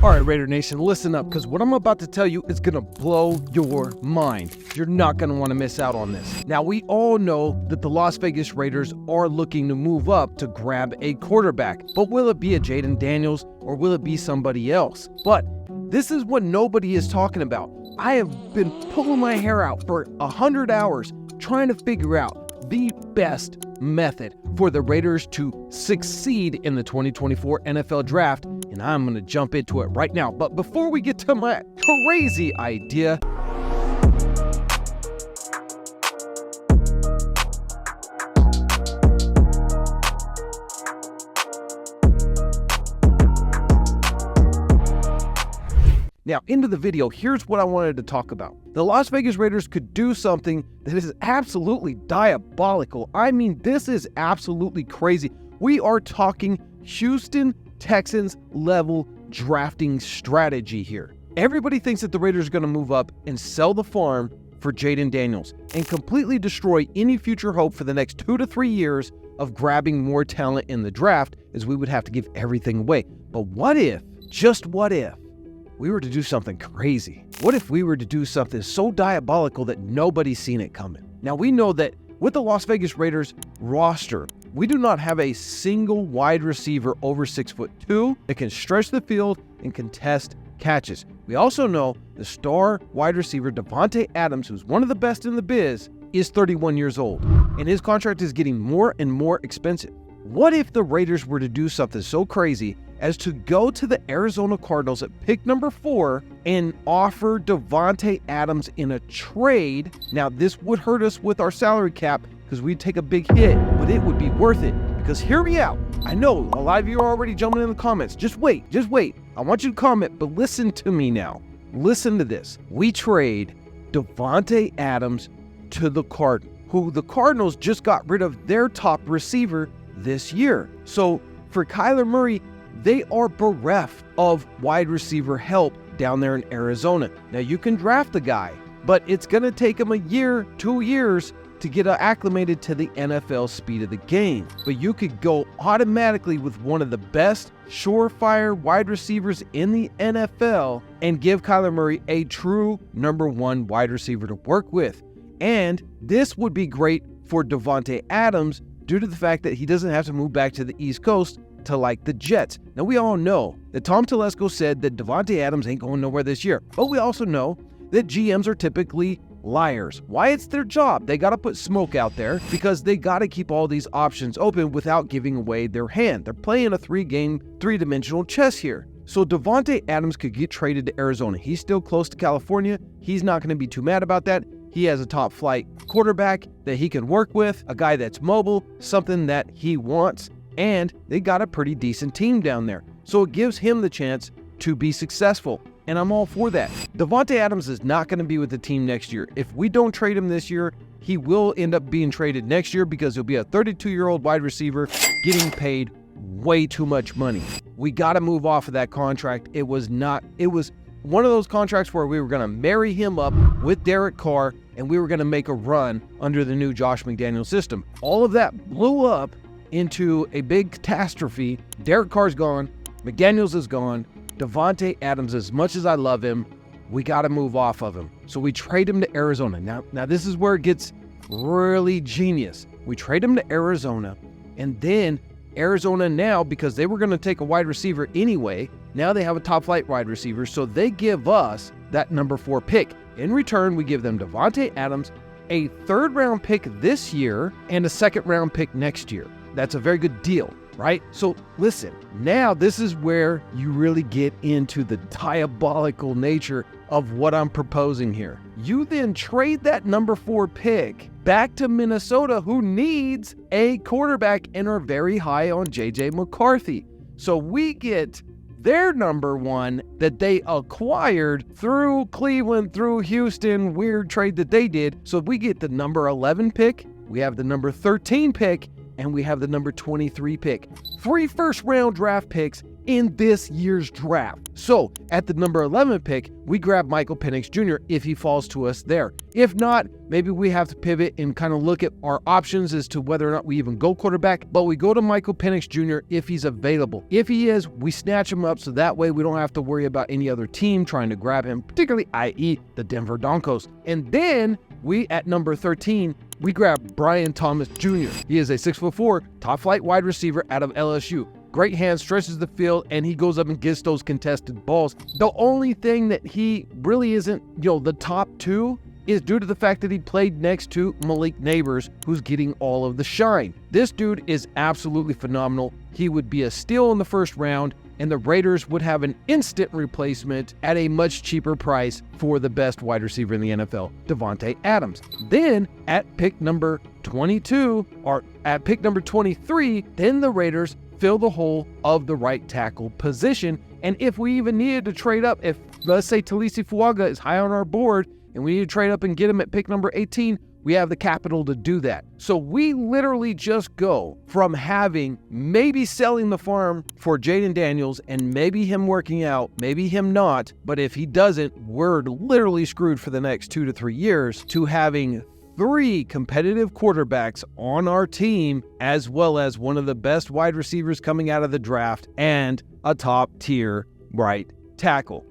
All right, Raider Nation, listen up, because what I'm about to tell you is going to blow your mind. You're not going to want to miss out on this. Now, we all know that the Las Vegas Raiders are looking to move up to grab a quarterback, but will it be a Jaden Daniels or will it be somebody else? But this is what nobody is talking about. I have been pulling my hair out for 100 hours trying to figure out the best method for the Raiders to succeed in the 2024 NFL Draft, and I'm going to jump into it right now. But before we get to my crazy idea, now, into the video, here's what I wanted to talk about. The Las Vegas Raiders could do something that is absolutely diabolical. I mean, this is absolutely crazy. We are talking Houston Texans level drafting strategy here. Everybody thinks that the Raiders are going to move up and sell the farm for Jaden Daniels and completely destroy any future hope for the next 2 to 3 years of grabbing more talent in the draft, as we would have to give everything away. But what if, just what if, we were to do something crazy? What if we were to do something so diabolical that nobody's seen it coming? Now, we know that with the Las Vegas Raiders roster, we do not have a single wide receiver over 6'2" that can stretch the field and contest catches. We also know the star wide receiver Davante Adams, who's one of the best in the biz, is 31 years old, and his contract is getting more and more expensive. What if the Raiders were to do something so crazy as to go to the Arizona Cardinals at pick number 4 and offer Davante Adams in a trade? Now, this would hurt us with our salary cap because we'd take a big hit, but it would be worth it. Because hear me out. I know a lot of you are already jumping in the comments. Just wait. I want you to comment, but listen to me now. Listen to this. We trade Davante Adams to the Cardinals, who the Cardinals just got rid of their top receiver this year. So for Kyler Murray, they are bereft of wide receiver help down there in Arizona. Now, you can draft the guy, but it's going to take him a year, 2 years to get acclimated to the NFL speed of the game. But you could go automatically with one of the best surefire wide receivers in the NFL and give Kyler Murray a true number 1 wide receiver to work with. And this would be great for Davante Adams due to the fact that he doesn't have to move back to the East Coast to like the Jets. Now, we all know that Tom Telesco said that Davante Adams ain't going nowhere this year, but we also know that GMs are typically liars. Why? It's their job. They got to put smoke out there because they got to keep all these options open without giving away their hand. They're playing a 3-game, 3-dimensional chess here. So Davante Adams could get traded to Arizona. He's still close to California. He's not going to be too mad about that. He has a top flight quarterback that he can work with, a guy that's mobile, something that he wants, and they got a pretty decent team down there. So it gives him the chance to be successful, and I'm all for that. Davante Adams is not going to be with the team next year. If we don't trade him this year, he will end up being traded next year because he'll be a 32-year-old wide receiver getting paid way too much money. We got to move off of that contract. It was one of those contracts where we were going to marry him up with Derek Carr and we were going to make a run under the new Josh McDaniels system. All of that blew up into a big catastrophe. Derek Carr's gone. McDaniels is gone. Davante Adams, as much as I love him, we got to move off of him. So we trade him to Arizona. Now this is where it gets really genius. We trade him to Arizona, and then Arizona now, because they were going to take a wide receiver anyway, now they have a top flight wide receiver, so they give us that number 4 pick. In return, we give them Davante Adams, a 3rd-round pick this year, and a 2nd-round pick next year. That's a very good deal, right? So listen, now this is where you really get into the diabolical nature of what I'm proposing here. You then trade that number 4 pick back to Minnesota, who needs a quarterback and are very high on J.J. McCarthy. So we get their number 1 that they acquired through Cleveland, through Houston, weird trade that they did. So we get the number 11 pick, we have the number 13 pick, and we have the number 23 pick. 3 first-round draft picks in this year's draft. So at the number 11 pick, we grab Michael Pinnix Junior if he falls to us there. If not, maybe we have to pivot and kind of look at our options as to whether or not we even go quarterback, but we go to Michael Pinnix Junior if he's available. If he is, we snatch him up so that way we don't have to worry about any other team trying to grab him, particularly i.e. the Denver Broncos. And then we, at number 13, we grab Brian Thomas Jr. He is a 6'4", top flight wide receiver out of LSU. Great hands, stretches the field, and he goes up and gets those contested balls. The only thing that he really isn't, the top two is due to the fact that he played next to Malik Neighbors, who's getting all of the shine. This dude is absolutely phenomenal. He would be a steal in the first round, and the Raiders would have an instant replacement at a much cheaper price for the best wide receiver in the NFL, Davante Adams. Then at pick number 22, or at pick number 23, then the Raiders fill the hole of the right tackle position. And if we even needed to trade up, if let's say Talisi Fuaga is high on our board and we need to trade up and get him at pick number 18, we have the capital to do that. So we literally just go from having maybe selling the farm for Jaden Daniels and maybe him working out, maybe him not, but if he doesn't, we're literally screwed for the next 2 to 3 years, to having 3 competitive quarterbacks on our team, as well as one of the best wide receivers coming out of the draft and a top tier right tackle.